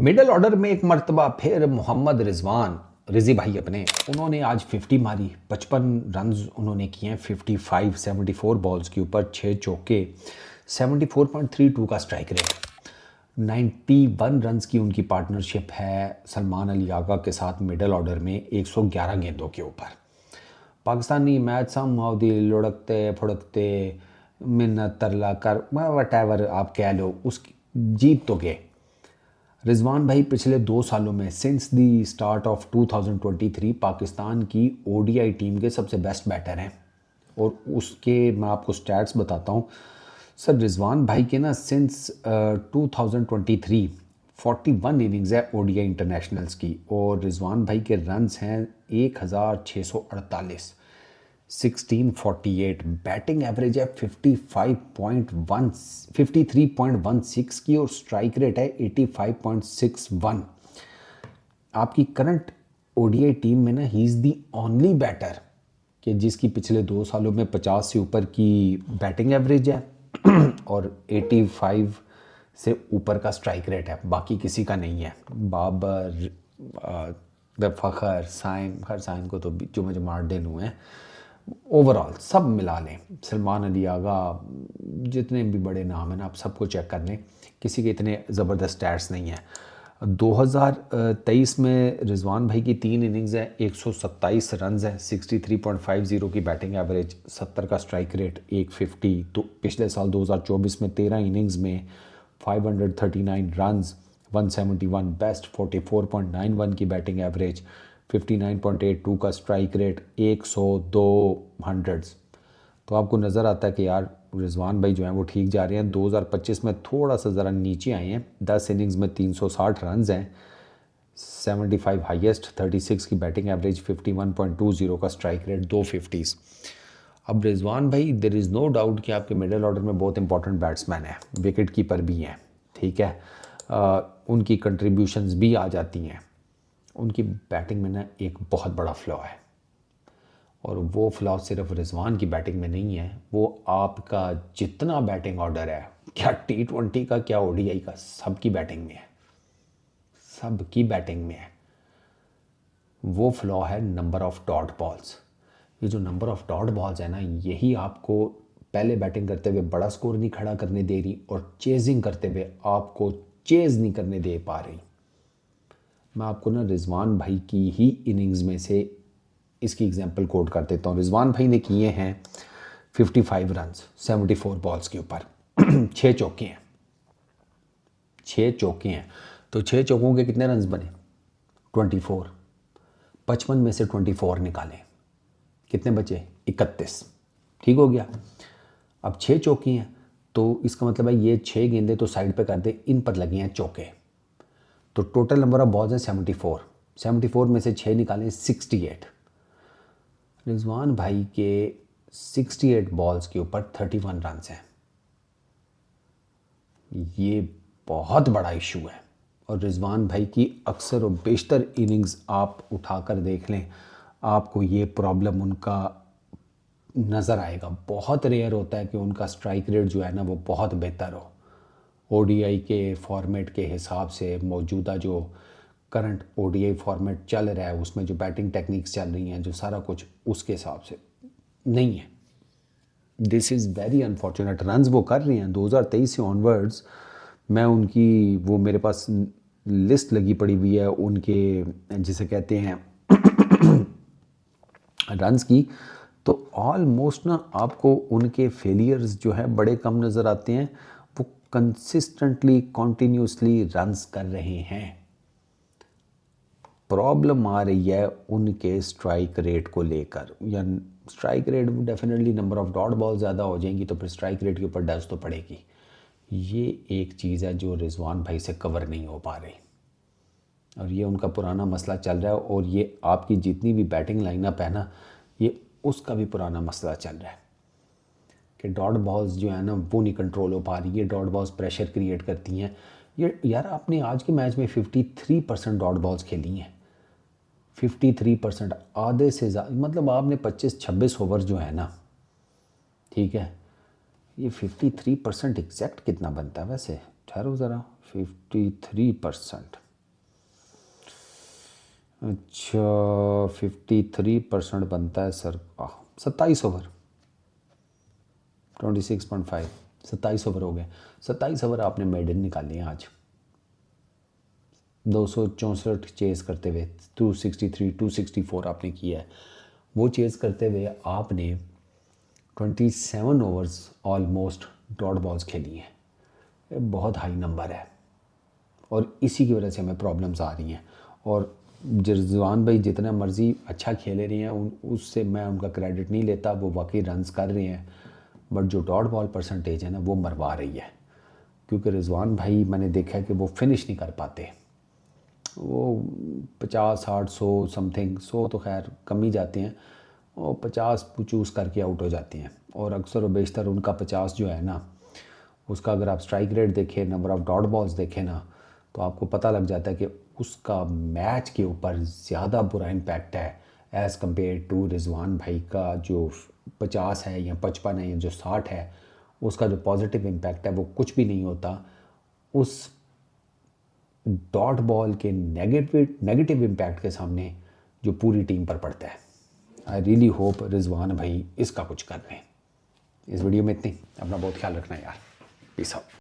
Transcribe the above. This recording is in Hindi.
मिडल ऑर्डर में एक मर्तबा फिर मोहम्मद रिजवान रिजी भाई अपने उन्होंने आज 50 मारी। 55 रन्स उन्होंने किए हैं 55 74 बॉल्स के ऊपर, 6 चौके, 74.32 का स्ट्राइक रेट, 91 रन्स की उनकी पार्टनरशिप है सलमान अली आगा के साथ मिडल ऑर्डर में 111 गेंदों के ऊपर। पाकिस्तानी मैच समाउदी लुढ़कते फुड़कते मिन्नत तरला कर वट एवर आप कह लो, उस जीत तो गए। रिजवान भाई पिछले 2 सालों में since the start of 2023 Pakistan की ओडीआई टीम के सबसे बेस्ट बैटर हैं। और उसके मैं आपको स्टैट्स बताता हूँ। सर रिजवान भाई के ना सिंस 2023 41 इनिंग्स है ओडीआई इंटरनेशनल्स की, और रिजवान भाई के रन्स हैं 1648, 1648। बैटिंग एवरेज है 53.16 की, और स्ट्राइक रेट है 85.61। आपकी करंट ओडीआई टीम में ना ही इज़ दी ओनली बैटर कि जिसकी पिछले 2 सालों में 50 से ऊपर की बैटिंग एवरेज है और 85 से ऊपर का स्ट्राइक रेट है। बाकी किसी का नहीं है। बाबर, फ़खर, साइम, हर साइम को तो जो मुझे मार्डिन हुए हैं, ओवरऑल सब मिला लें, सलमान अली आगा, जितने भी बड़े नाम हैं ना, आप सबको चेक कर लें, किसी के इतने ज़बरदस्त स्टैट्स नहीं हैं। 2023 में रिजवान भाई की 3 इनिंग्स है, 127 रन्स है, 63.50 की बैटिंग एवरेज, 70 का स्ट्राइक रेट, 150। तो पिछले साल 2024 में 13 इनिंग्स में 539 रन्स, 171 बेस्ट, 44.91 की बैटिंग एवरेज, 59.82 का स्ट्राइक रेट, 102 हंड्रेड्स। तो आपको नज़र आता है कि यार रिजवान भाई जो हैं वो ठीक जा रहे हैं। 2025 में थोड़ा सा ज़रा नीचे आए हैं। 10 इनिंग्स में 360 रन्स हैं, 75 हाईएस्ट, 36 की बैटिंग एवरेज, 51.20 का स्ट्राइक रेट, 250s। अब रिजवान भाई देयर इज़ नो डाउट कि आपके मिडिल ऑर्डर में बहुत इंपॉर्टेंट बैट्समैन हैं, विकेट कीपर भी हैं, ठीक है। उनकी कंट्रीब्यूशंस भी आ जाती हैं। उनकी बैटिंग में ना एक बहुत बड़ा फ्लॉ है, और वो फ्लॉ सिर्फ रिजवान की बैटिंग में नहीं है, वो आपका जितना बैटिंग ऑर्डर है, क्या T20 का क्या ओडीआई का, सबकी बैटिंग में है, सबकी बैटिंग में है। वो फ्लॉ है नंबर ऑफ डॉट बॉल्स। ये जो नंबर ऑफ डॉट बॉल्स है ना, यही आपको पहले बैटिंग करते हुए बड़ा स्कोर नहीं खड़ा करने दे रही, और चेजिंग करते हुए आपको चेज नहीं करने दे पा रही। मैं आपको ना रिजवान भाई की ही इनिंग्स में से इसकी एग्जांपल कोट कर देता हूँ। रिजवान भाई ने किए हैं 55 रन्स 74 बॉल्स के ऊपर, 6 चौके हैं, 6 चौके हैं। तो 6 चौकों के कितने रन्स बने? 24। 55 में से 24 निकालें, कितने बचे? 31। ठीक हो गया। अब 6 चौके हैं, तो इसका मतलब है ये 6 गेंदें तो साइड पे कर दे, इन पर लगे हैं चौके। तो टोटल नंबर ऑफ बॉल्स है 74। 74 में से 6 निकालें, 68। रिजवान भाई के 68 बॉल्स के ऊपर 31 रन हैं। ये बहुत बड़ा इशू है, और रिजवान भाई की अक्सर और बेशतर इनिंग्स आप उठाकर देख लें, आपको ये प्रॉब्लम उनका नज़र आएगा। बहुत रेयर होता है कि उनका स्ट्राइक रेट जो है ना वो बहुत बेहतर हो। ओडीआई के फॉर्मेट के हिसाब से मौजूदा जो करंट ओडीआई फॉर्मेट चल रहा है, उसमें जो बैटिंग टेक्निक्स चल रही हैं, जो सारा कुछ, उसके हिसाब से नहीं है। This is very unfortunate. Runs वो कर रही हैं 2023 से ऑनवर्ड्स। मैं उनकी वो मेरे पास लिस्ट लगी पड़ी हुई है उनके, जिसे कहते हैं रन्स की। तो ऑलमोस्ट ना आपको उनके फेलियर्स जो है बड़े कम नज़र आते हैं। वो कंसिस्टेंटली कॉन्टीन्यूसली रन्स कर रहे हैं। प्रॉब्लम आ रही है उनके स्ट्राइक रेट को लेकर, या strike rate definitely, number of dot ball ज़्यादा हो जाएंगी तो फिर स्ट्राइक रेट के ऊपर डस्ट तो पड़ेगी। ये एक चीज़ है जो रिजवान भाई से कवर नहीं हो पा रही, और ये उनका पुराना मसला चल रहा है। और ये आपकी जितनी भी बैटिंग लाइनअप है ना, ये उसका भी पुराना मसला चल रहा है कि डॉट बॉल्स जो है ना वो नहीं कंट्रोल हो पा रही है। डॉट बॉल्स प्रेशर क्रिएट करती हैं। ये यार आपने आज के मैच में 53% डॉट बॉल्स खेली हैं, 53%, आधे से ज़्यादा। मतलब आपने 25-26 ओवर जो है ना, ठीक है, ये 53% एग्जैक्ट कितना बनता है वैसे? ठहरो ज़रा, 53%, अच्छा 53% बनता है सर। 27 ओवर 26.5, 27 ओवर हो गए। 27 ओवर आपने मेडन निकाली हैं आज 264 चेज़ करते हुए, 263 264 आपने किया है। वो चेज़ करते हुए आपने 27 ओवर्स ऑलमोस्ट डॉट बॉल्स खेली हैं। ये बहुत हाई नंबर है और इसी की वजह से हमें प्रॉब्लम्स आ रही हैं। और रिजवान भाई जितना मर्ज़ी अच्छा खेले रहे हैं उससे मैं उनका क्रेडिट नहीं लेता, वो वाकई रन्स कर रहे हैं, बट जो डॉट बॉल परसेंटेज है ना वो मरवा रही है। क्योंकि रिजवान भाई मैंने देखा है कि वो फिनिश नहीं कर पाते, वो 50 60 100 समथिंग, 100 तो खैर कम ही जाते हैं, और 50 चूज़ करके आउट हो जाते हैं। और अक्सर व बेशतर उनका 50 जो है ना, उसका अगर आप स्ट्राइक रेट देखें, नंबर ऑफ़ डॉट बॉल्स देखें ना, तो आपको पता लग जाता है कि उसका मैच के ऊपर ज़्यादा बुरा इम्पैक्ट है एज़ कम्पेयर टू रिजवान भाई का जो 50 है या 55 है या जो 60 है। उसका जो पॉजिटिव इम्पैक्ट है वो कुछ भी नहीं होता उस डॉट बॉल के नेगेटिव इम्पैक्ट के सामने जो पूरी टीम पर पड़ता है। आई रियली होप रिजवान भाई इसका कुछ कर लें। इस वीडियो में इतनी, अपना बहुत ख्याल रखना यार। Peace out.